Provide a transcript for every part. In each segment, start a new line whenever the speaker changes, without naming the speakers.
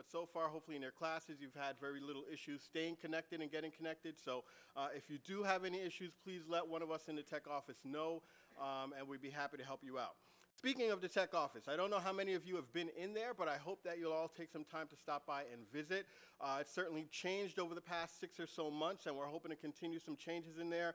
but so far, hopefully in your classes, you've had very little issues staying connected and getting connected. So if you do have any issues, please let one of us in the tech office know, and we'd be happy to help you out. Speaking of the tech office, I don't know how many of you have been in there, but I hope that you'll all take some time to stop by and visit. It's certainly changed over the past 6 or so months, and we're hoping to continue some changes in there.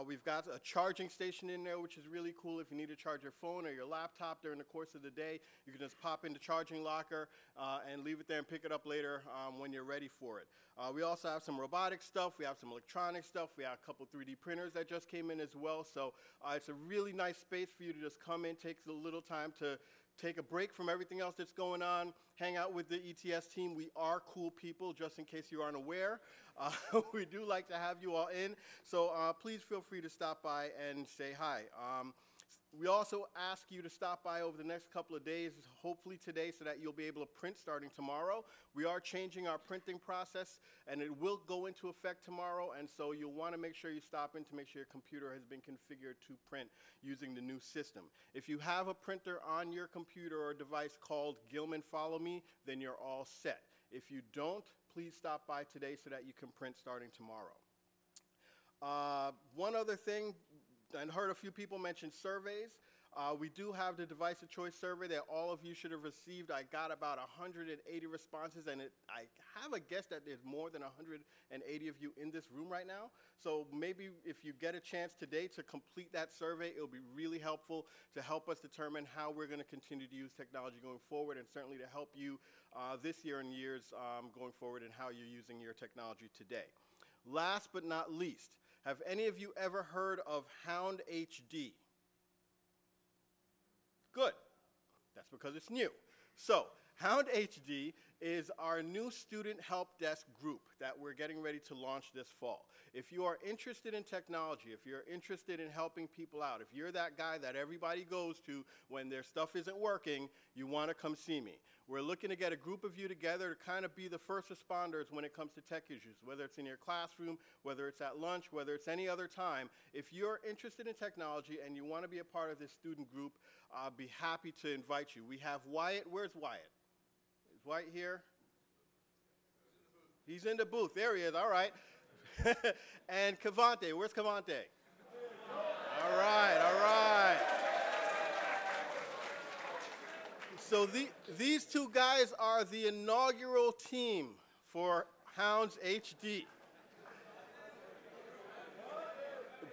We've got a charging station in there, which is really cool. If you need to charge your phone or your laptop during the course of the day, you can just pop in the charging locker and leave it there and pick it up later when you're ready for it. We also have some robotic stuff. We have some electronic stuff. We have a couple 3D printers that just came in as well. So it's a really nice space for you to just come in, take a little time to take a break from everything else that's going on, hang out with the ETS team. We are cool people, just in case you aren't aware. We do like to have you all in, so please feel free to stop by and say hi. We also ask you to stop by over the next couple of days, hopefully today, so that you'll be able to print starting tomorrow. We are changing our printing process, and it will go into effect tomorrow, and so you'll want to make sure you stop in to make sure your computer has been configured to print using the new system. If you have a printer on your computer or device called Gilman Follow Me, then you're all set. If you don't, please stop by today so that you can print starting tomorrow. One other thing, I heard a few people mention surveys. We do have the device of choice survey that all of you should have received. I got about 180 responses, and I have a guess that there's more than 180 of you in this room right now. So maybe if you get a chance today to complete that survey, it'll be really helpful to help us determine how we're going to continue to use technology going forward, and certainly to help you this year and years going forward in how you're using your technology today. Last but not least, have any of you ever heard of Hound HD? Good. That's because it's new. So, Hound HD is our new student help desk group that we're getting ready to launch this fall. If you are interested in technology, if you're interested in helping people out, if you're that guy that everybody goes to when their stuff isn't working, you want to come see me. We're looking to get a group of you together to kind of be the first responders when it comes to tech issues, whether it's in your classroom, whether it's at lunch, whether it's any other time. If you're interested in technology and you want to be a part of this student group, I'll be happy to invite you. We have Wyatt. Where's Wyatt? Is Wyatt here? He's in the booth. There he is. All right. And Cavante. Where's Cavante? All right. All right. So these two guys are the inaugural team for Hounds HD.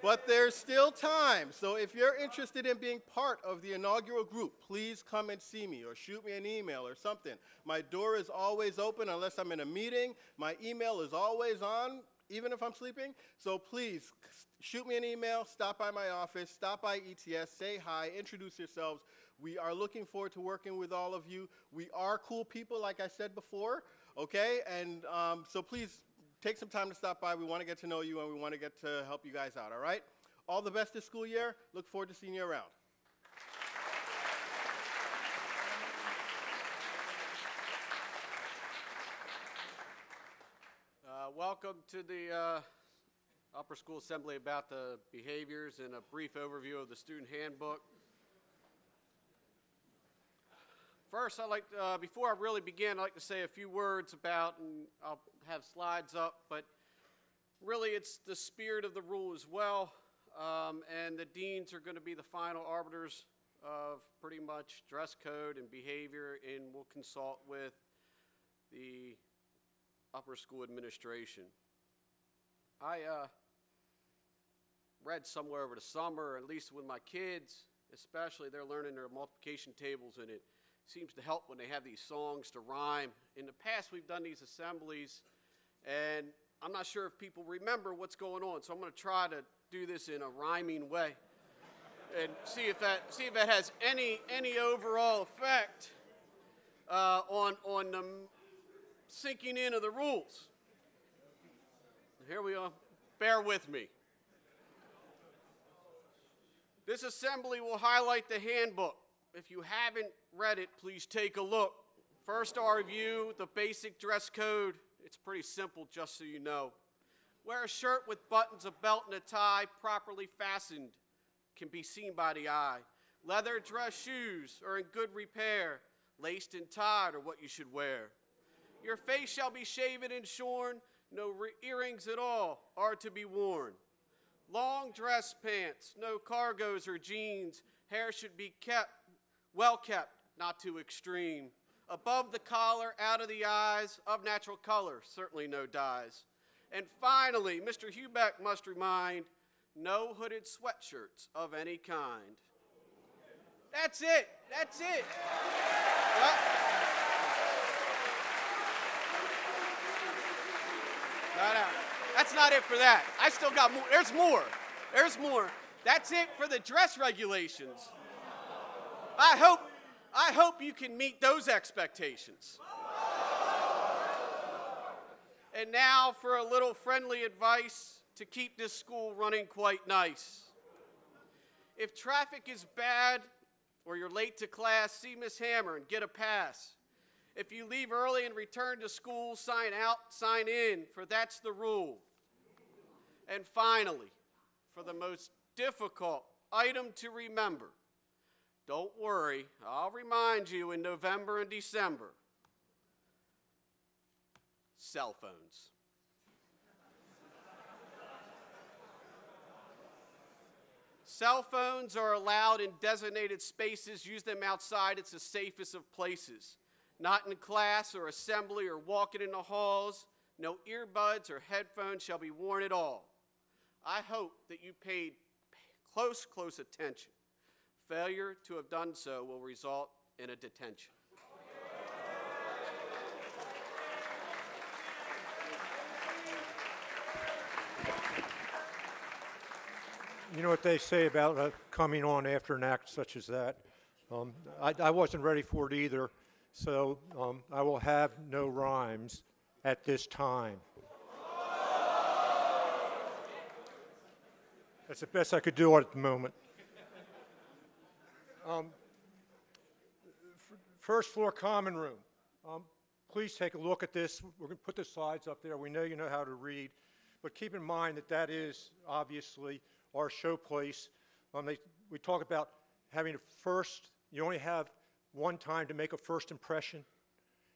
But there's still time, so if you're interested in being part of the inaugural group, please come and see me or shoot me an email or something. My door is always open unless I'm in a meeting. My email is always on, even if I'm sleeping. So please, shoot me an email, stop by my office, stop by ETS, say hi, introduce yourselves. We are looking forward to working with all of you. We are cool people, like I said before, okay? And so please, take some time to stop by. We want to get to know you, and we want to get to help you guys out, all right? All the best this school year. Look forward to seeing you around.
Welcome to the Upper School Assembly about the behaviors and a brief overview of the student handbook. First, before I really begin, I'd like to say a few words about, and I'll have slides up, but really it's the spirit of the rule as well, and the deans are going to be the final arbiters of pretty much dress code and behavior, and we'll consult with the upper school administration. I read somewhere over the summer, at least with my kids, especially, they're learning their multiplication tables, and it seems to help when they have these songs to rhyme. In the past, we've done these assemblies, and I'm not sure if people remember what's going on, so I'm going to try to do this in a rhyming way and see if that has any overall effect on the sinking in of the rules. Here we are. Bear with me. This assembly will highlight the handbook. If you haven't read it, please take a look. First, I'll review the basic dress code. It's pretty simple, just so you know. Wear a shirt with buttons, a belt, and a tie properly fastened. Can be seen by the eye. Leather dress shoes are in good repair. Laced and tied are what you should wear. Your face shall be shaven and shorn, no earrings at all are to be worn. Long dress pants, no cargos or jeans, hair should be kept, well kept, not too extreme. Above the collar, out of the eyes, of natural color, certainly no dyes. And finally, Mr. Hubeck must remind, no hooded sweatshirts of any kind. That's it. That's it. Well, no. That's not it for that. I still got more. There's more. There's more. That's it for the dress regulations. I hope you can meet those expectations. And now for a little friendly advice to keep this school running quite nice. If traffic is bad or you're late to class, see Miss Hammer and get a pass. If you leave early and return to school, sign out, sign in, for that's the rule. And finally, for the most difficult item to remember, don't worry, I'll remind you in November and December. Cell phones. Cell phones are allowed in designated spaces. Use them outside. It's the safest of places. Not in class or assembly or walking in the halls. No earbuds or headphones shall be worn at all. I hope that you paid close attention. Failure to have done so will result in a detention.
You know what they say about coming on after an act such as that? I wasn't ready for it either, so I will have no rhymes at this time. That's the best I could do at the moment. First floor common room. Please take a look at this. We're going to put the slides up there. We know you know how to read, but keep in mind that that is obviously our showplace. We talk about having a first, you only have one time to make a first impression,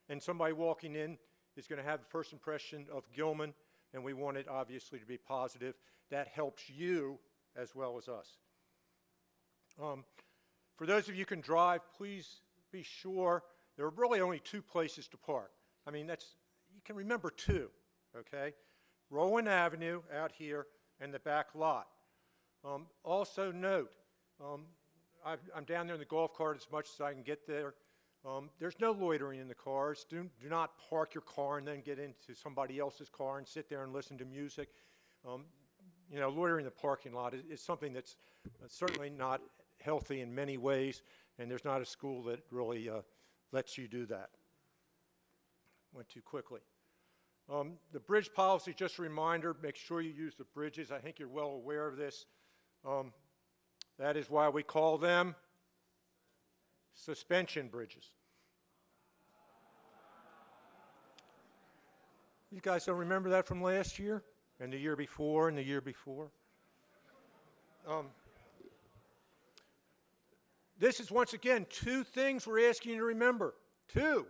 and somebody walking in is going to have the first impression of Gilman, and we want it obviously to be positive. That helps you as well as us. For those of you who can drive, please be sure there are really only two places to park. I mean, you can remember two, okay? Rowan Avenue out here and the back lot. Also note, I'm down there in the golf cart as much as I can get there. There's no loitering in the cars. Do not park your car and then get into somebody else's car and sit there and listen to music. You know, loitering in the parking lot is something that's certainly not healthy in many ways, and there's not a school that really lets you do that. Went too quickly. The bridge policy, just a reminder, make sure you use the bridges. I think you're well aware of this. That is why we call them suspension bridges. You guys don't remember that from last year and the year before and the year before? This is, once again, two things we're asking you to remember. Two,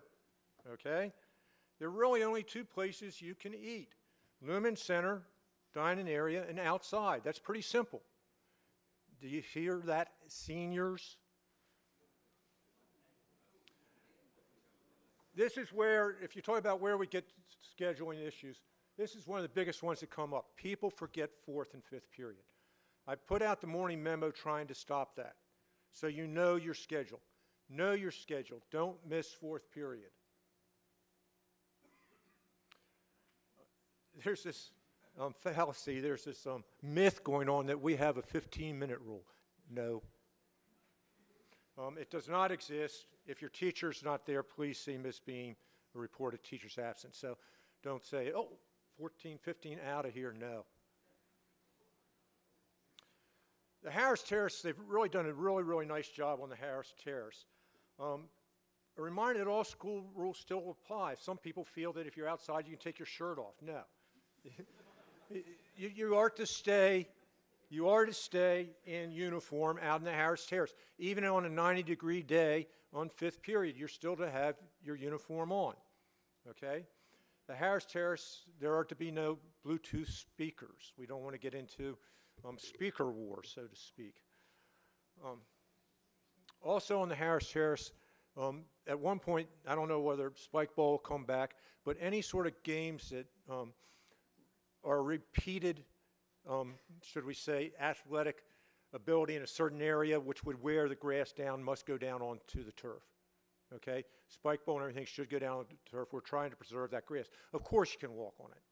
okay? There are really only two places you can eat. Lumen Center, dining area, and outside. That's pretty simple. Do you hear that, seniors? This is where, if you talk about where we get scheduling issues, this is one of the biggest ones that come up. People forget fourth and fifth period. I put out the morning memo trying to stop that. So you know your schedule. Know your schedule. Don't miss fourth period. There's this fallacy, there's this myth going on that we have a 15-minute rule. No. It does not exist. If your teacher's not there, please see Ms. Beam, a reported teacher's absence. So don't say, oh, 14, 15, out of here. No. The Harris Terrace, they've really done a really nice job on the Harris Terrace. A reminder that all school rules still apply. Some people feel that if you're outside, you can take your shirt off. No. You are to stay in uniform out in the Harris Terrace. Even on a 90-degree day on fifth period, you're still to have your uniform on. okay? The Harris Terrace, there are to be no Bluetooth speakers. We don't want to get into speaker war, so to speak. Also on the Harris Terrace, at one point, I don't know whether Spike Ball will come back, but any sort of games that are repeated, should we say, athletic ability in a certain area which would wear the grass down must go down onto the turf. Okay? Spike ball and everything should go down on the turf. We're trying to preserve that grass. Of course you can walk on it.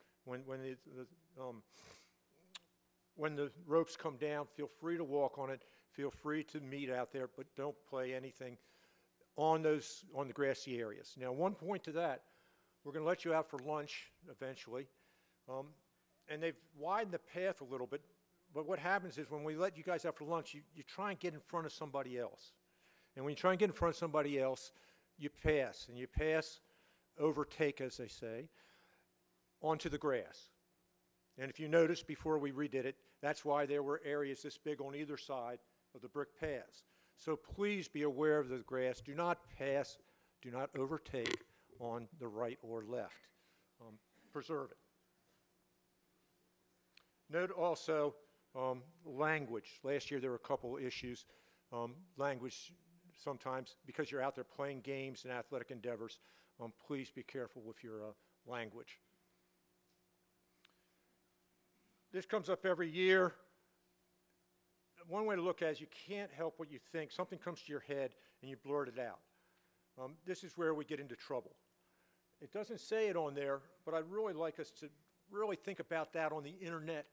When the ropes come down, feel free to walk on it. Feel free to meet out there, but don't play anything on the grassy areas. Now, one point to that, we're going to let you out for lunch eventually, and they've widened the path a little bit, but what happens is when we let you guys out for lunch, you try and get in front of somebody else. And when you try and get in front of somebody else, you pass, and you pass, overtake, as they say, onto the grass. And if you notice before we redid it, that's why there were areas this big on either side of the brick paths. So please be aware of the grass. Do not pass, do not overtake on the right or left. Preserve it. Note also language. Last year there were a couple issues. Language sometimes, because you're out there playing games and athletic endeavors, please be careful with your language. This comes up every year. One way to look at it is you can't help what you think. Something comes to your head and you blurt it out. This is where we get into trouble. It doesn't say it on there, but I'd really like us to really think about that on the internet,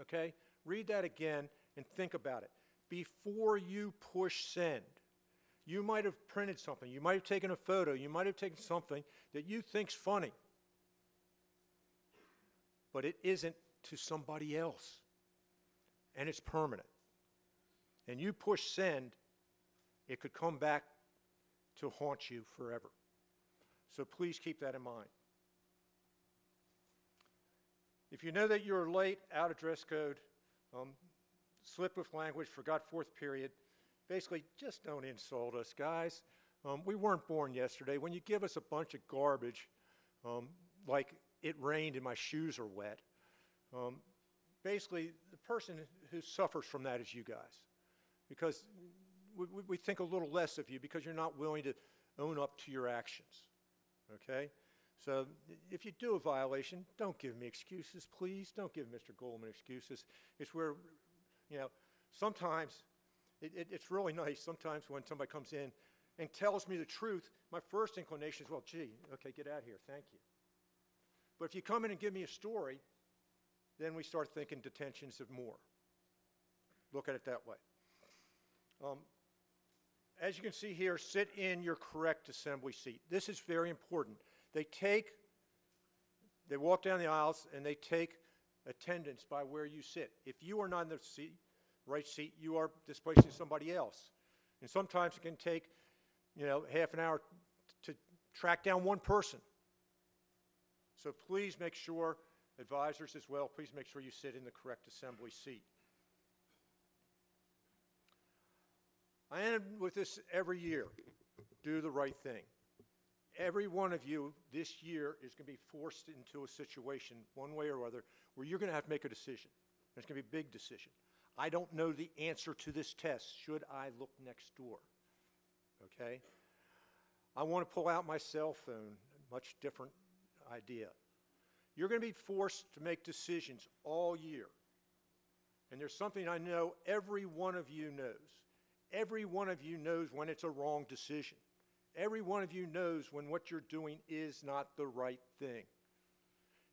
okay? Read that again and think about it. Before you push send, you might have printed something, you might have taken a photo, you might have taken something that you think's funny, but it isn't to somebody else, and it's permanent. And you push send, it could come back to haunt you forever. So please keep that in mind. If you know that you're late, out of dress code, slip with language, forgot fourth period, basically just don't insult us, guys. We weren't born yesterday. When you give us a bunch of garbage, like it rained and my shoes are wet, basically the person who suffers from that is you guys. Because we think a little less of you because you're not willing to own up to your actions, okay? So if you do a violation, don't give me excuses, please. Don't give Mr. Gilman excuses. It's where, you know, sometimes it's really nice. Sometimes when somebody comes in and tells me the truth, my first inclination is, well, gee, okay, get out of here, thank you. But if you come in and give me a story, then we start thinking detentions of more. Look at it that way. As you can see here, sit in your correct assembly seat. This is very important. They walk down the aisles and they take attendance by where you sit. If you are not in the right seat, you are displacing somebody else. And sometimes it can take, you know, half an hour to track down one person. So please make sure, advisors as well, please make sure you sit in the correct assembly seat. I end with this every year. Do the right thing. Every one of you this year is going to be forced into a situation, one way or other, where you're going to have to make a decision. It's going to be a big decision. I don't know the answer to this test. Should I look next door? Okay? I want to pull out my cell phone. Much different idea. You're going to be forced to make decisions all year. And there's something I know every one of you knows. Every one of you knows when it's a wrong decision. Every one of you knows when what you're doing is not the right thing.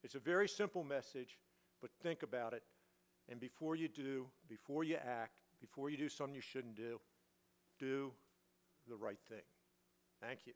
It's a very simple message, but think about it. And before you do, before you act, before you do something you shouldn't do the right thing. Thank you.